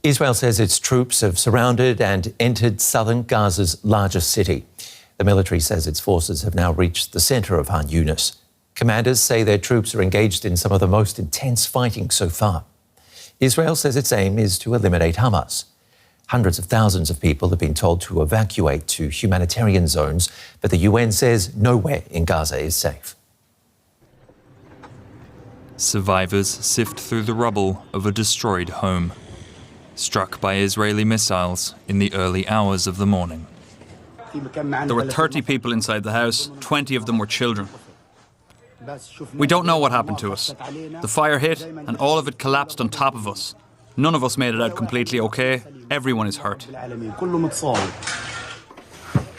Israel says its troops have surrounded and entered southern Gaza's largest city. The military says its forces have now reached the centre of Khan Younis. Commanders say their troops are engaged in some of the most intense fighting so far. Israel says its aim is to eliminate Hamas. Hundreds of thousands of people have been told to evacuate to humanitarian zones, but the UN says nowhere in Gaza is safe. Survivors sift through the rubble of a destroyed home, struck by Israeli missiles in the early hours of the morning. There were 30 people inside the house, 20 of them were children. We don't know what happened to us. The fire hit and all of it collapsed on top of us. None of us made it out completely okay. Everyone is hurt.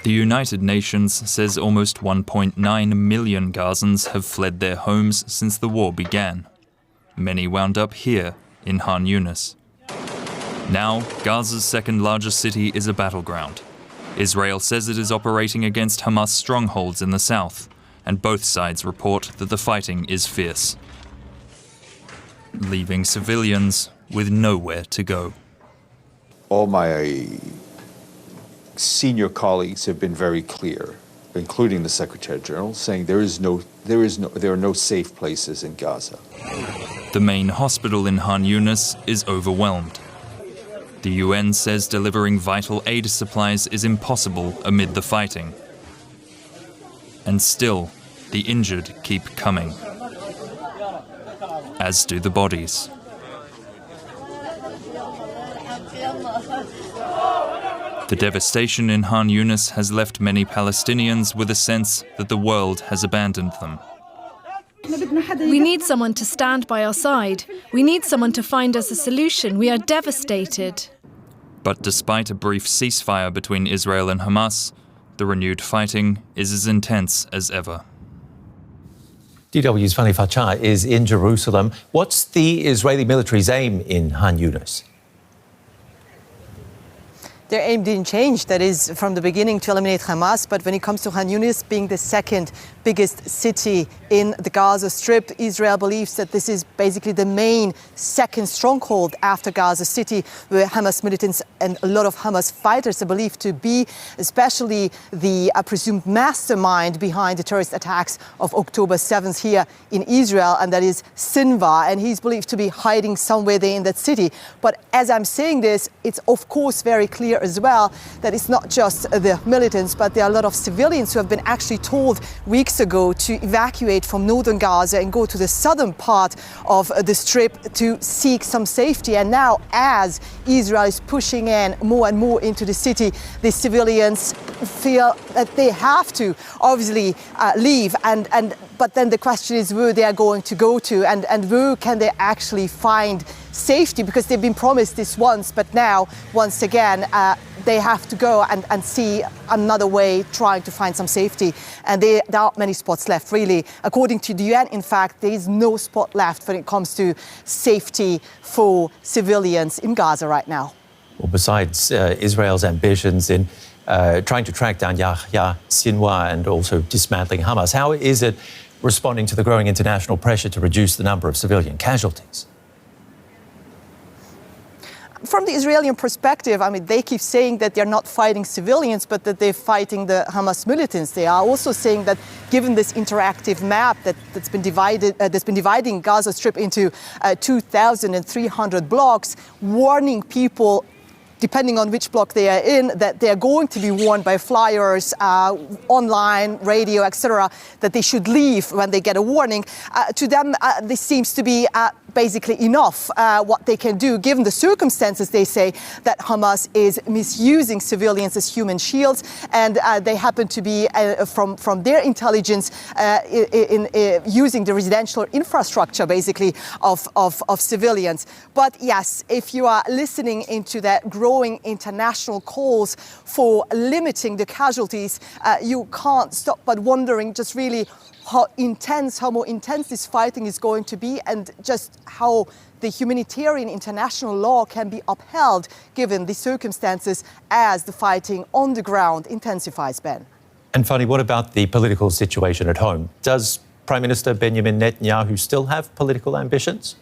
The United Nations says almost 1.9 million Gazans have fled their homes since the war began. Many wound up here in Khan Younis. Now, Gaza's second largest city is a battleground. Israel says it is operating against Hamas strongholds in the south, and both sides report that the fighting is fierce, leaving civilians with nowhere to go. All my senior colleagues have been very clear, including the Secretary General, saying there are no safe places in Gaza. The main hospital in Khan Younis is overwhelmed. The UN says delivering vital aid supplies is impossible amid the fighting. And still, the injured keep coming, as do the bodies. The devastation in Khan Younis has left many Palestinians with a sense that the world has abandoned them. We need someone to stand by our side. We need someone to find us a solution. We are devastated. But despite a brief ceasefire between Israel and Hamas, the renewed fighting is as intense as ever. DW's Fanny Facsar is in Jerusalem. What's the Israeli military's aim in Khan Younis? Their aim didn't change, that is, from the beginning to eliminate Hamas. But when it comes to Khan Younis being the second biggest city in the Gaza Strip, Israel believes that this is basically the main second stronghold after Gaza City, where Hamas militants and a lot of Hamas fighters are believed to be, especially the presumed mastermind behind the terrorist attacks of October 7th here in Israel, and that is Sinwar, and he's believed to be hiding somewhere there in that city. But as I'm saying this, it's of course very clear as well that it's not just the militants, but there are a lot of civilians who have been actually told weeks ago to evacuate from northern Gaza and go to the southern part of the Strip to seek some safety. And now, as Israel is pushing in more and more into the city, the civilians feel that they have to obviously leave. But then the question is where they are going to go to, and where can they actually find safety, because they've been promised this once, but now, once again, they have to go and see another way, trying to find some safety. And there aren't many spots left, really. According to the UN, in fact, there is no spot left when it comes to safety for civilians in Gaza right now. Well, besides Israel's ambitions in trying to track down Yahya Sinwar and also dismantling Hamas, how is it responding to the growing international pressure to reduce the number of civilian casualties? From the Israeli perspective, I mean, they keep saying that they're not fighting civilians, but that they're fighting the Hamas militants. They are also saying that, given this interactive map that's been dividing Gaza Strip into 2,300 blocks, warning people, depending on which block they are in, that they are going to be warned by flyers, online, radio, etc., that they should leave when they get a warning. To them, this seems to be basically enough what they can do, given the circumstances. They say that Hamas is misusing civilians as human shields, and they happen to be, from their intelligence, using the residential infrastructure, basically, of civilians. But yes, if you are listening into that growing international calls for limiting the casualties, you can't stop but wondering just really how more intense this fighting is going to be, and just how the humanitarian international law can be upheld given the circumstances as the fighting on the ground intensifies, Ben. And Fanny, what about the political situation at home? Does Prime Minister Benjamin Netanyahu still have political ambitions?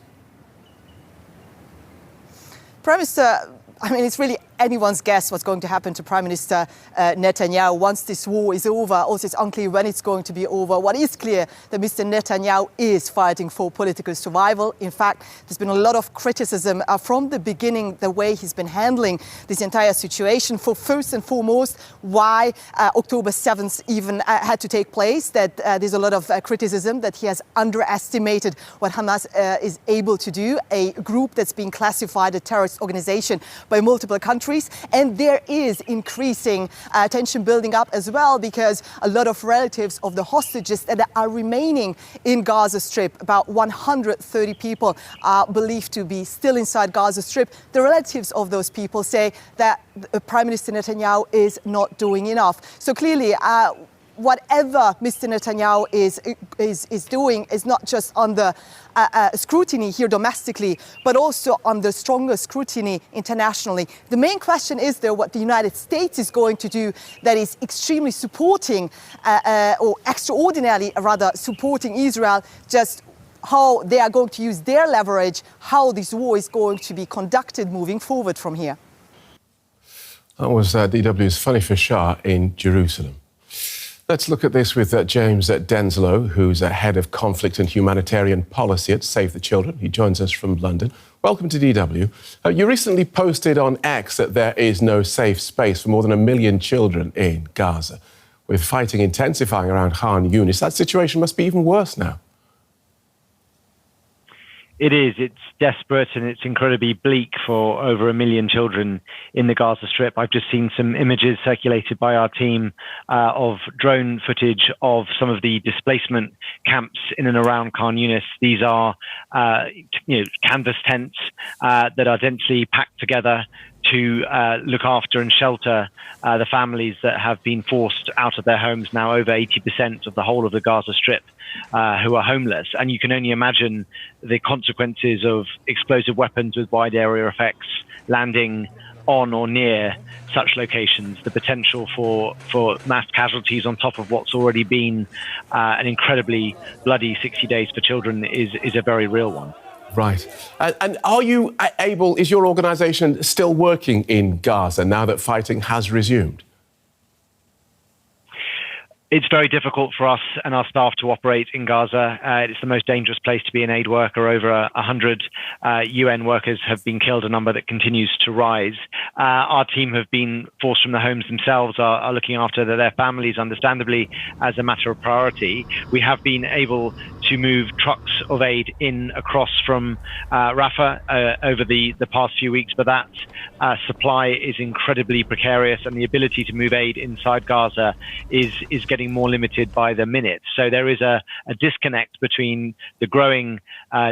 Prime Minister, I mean, it's really anyone's guess what's going to happen to Prime Minister Netanyahu once this war is over. Also, it's unclear when it's going to be over. What is clear that Mr. Netanyahu is fighting for political survival. In fact, there's been a lot of criticism from the beginning, the way he's been handling this entire situation. For first and foremost, why October 7th even had to take place, that there's a lot of criticism that he has underestimated what Hamas is able to do, a group that's been classified a terrorist organization by multiple countries. And there is increasing tension building up as well, because a lot of relatives of the hostages that are remaining in Gaza Strip, about 130 people are believed to be still inside Gaza Strip. The relatives of those people say that Prime Minister Netanyahu is not doing enough. So clearly, whatever Mr. Netanyahu is doing is not just under scrutiny here domestically, but also under stronger scrutiny internationally. The main question is, though, what the United States is going to do that is extremely supporting, or extraordinarily rather supporting Israel, just how they are going to use their leverage, how this war is going to be conducted moving forward from here. That was DW's Fanny Facsar in Jerusalem. Let's look at this with James Denselow, who's head of conflict and humanitarian policy at Save the Children. He joins us from London. Welcome to DW. You recently posted on X that there is no safe space for more than 1 million children in Gaza. With fighting intensifying around Khan Younis, that situation must be even worse now. It is. It's desperate and it's incredibly bleak for over 1 million children in the Gaza Strip. I've just seen some images circulated by our team of drone footage of some of the displacement camps in and around Khan Younis. These are canvas tents that are densely packed together to look after and shelter the families that have been forced out of their homes, now over 80% of the whole of the Gaza Strip, who are homeless. And you can only imagine the consequences of explosive weapons with wide area effects landing on or near such locations. The potential for mass casualties on top of what's already been an incredibly bloody 60 days for children is a very real one. Right. And are you able, is your organisation still working in Gaza now that fighting has resumed? It's very difficult for us and our staff to operate in Gaza. It's the most dangerous place to be an aid worker. Over 100 UN workers have been killed, a number that continues to rise. Our team have been forced from their homes themselves, are looking after their families, understandably, as a matter of priority. We have been able to move trucks of aid in across from Rafah over the past few weeks, but that supply is incredibly precarious, and the ability to move aid inside Gaza is getting more limited by the minute. So there is a disconnect between the growing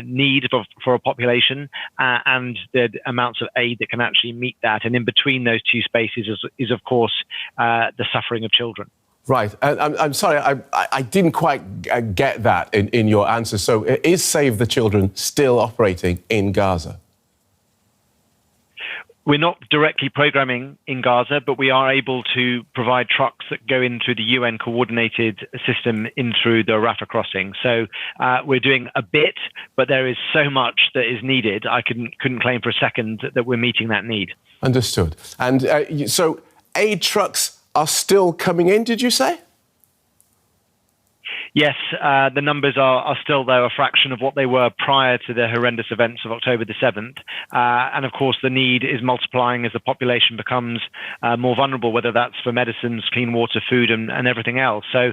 need for a population and the amounts of aid that can actually meet that. And in between those two spaces is of course, the suffering of children. Right. I'm sorry, I didn't quite get that in your answer. So is Save the Children still operating in Gaza? We're not directly programming in Gaza, but we are able to provide trucks that go in through the UN coordinated system in through the Rafah crossing. So we're doing a bit, but there is so much that is needed. I couldn't claim for a second that we're meeting that need. Understood. And so aid trucks are still coming in, did you say? Yes, the numbers are still, though, a fraction of what they were prior to the horrendous events of October the 7th. And, of course, the need is multiplying as the population becomes more vulnerable, whether that's for medicines, clean water, food, and everything else. So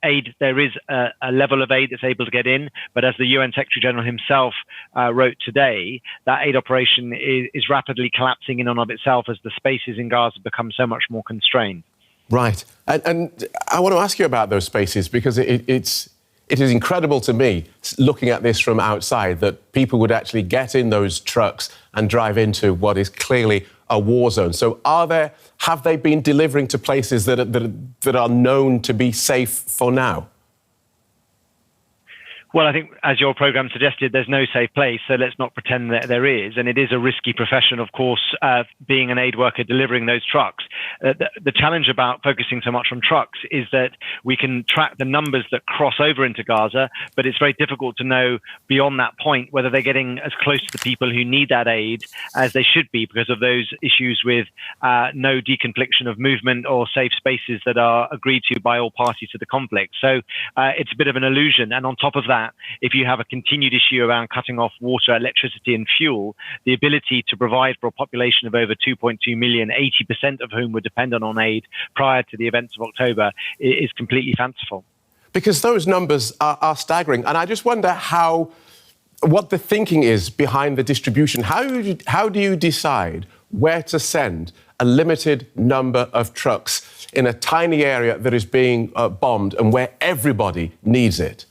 aid, there is a level of aid that's able to get in. But as the UN Secretary General himself wrote today, that aid operation is rapidly collapsing in and of itself as the spaces in Gaza become so much more constrained. Right. And I want to ask you about those spaces, because it is incredible to me, looking at this from outside, that people would actually get in those trucks and drive into what is clearly a war zone. So have they been delivering to places that are known to be safe for now? Well, I think, as your programme suggested, there's no safe place, so let's not pretend that there is. And it is a risky profession, of course, being an aid worker delivering those trucks. The challenge about focusing so much on trucks is that we can track the numbers that cross over into Gaza, but it's very difficult to know beyond that point whether they're getting as close to the people who need that aid as they should be because of those issues with no deconfliction of movement or safe spaces that are agreed to by all parties to the conflict. So it's a bit of an illusion. And on top of that, if you have a continued issue around cutting off water, electricity and fuel, the ability to provide for a population of over 2.2 million, 80% of whom were dependent on aid prior to the events of October, is completely fanciful. Because those numbers are staggering. And I just wonder what the thinking is behind the distribution. How do you decide where to send a limited number of trucks in a tiny area that is being bombed and where everybody needs it?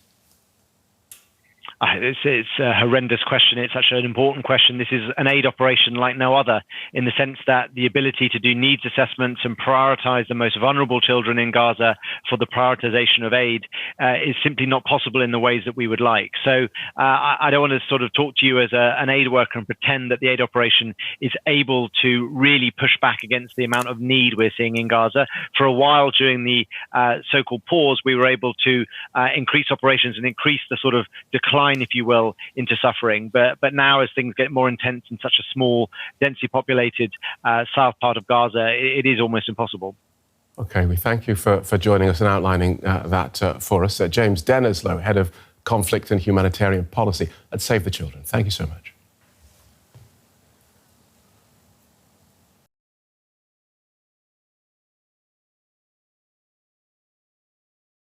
It's a horrendous question. It's such an important question. This is an aid operation like no other, in the sense that the ability to do needs assessments and prioritise the most vulnerable children in Gaza for the prioritisation of aid is simply not possible in the ways that we would like. So I don't want to sort of talk to you as an aid worker and pretend that the aid operation is able to really push back against the amount of need we're seeing in Gaza. For a while during the so-called pause, we were able to increase operations and increase the sort of decline, if you will, into suffering. But now, as things get more intense in such a small, densely populated south part of Gaza, it is almost impossible. OK, we thank you for joining us and outlining that for us. James Denselow, Head of Conflict and Humanitarian Policy at Save the Children. Thank you so much.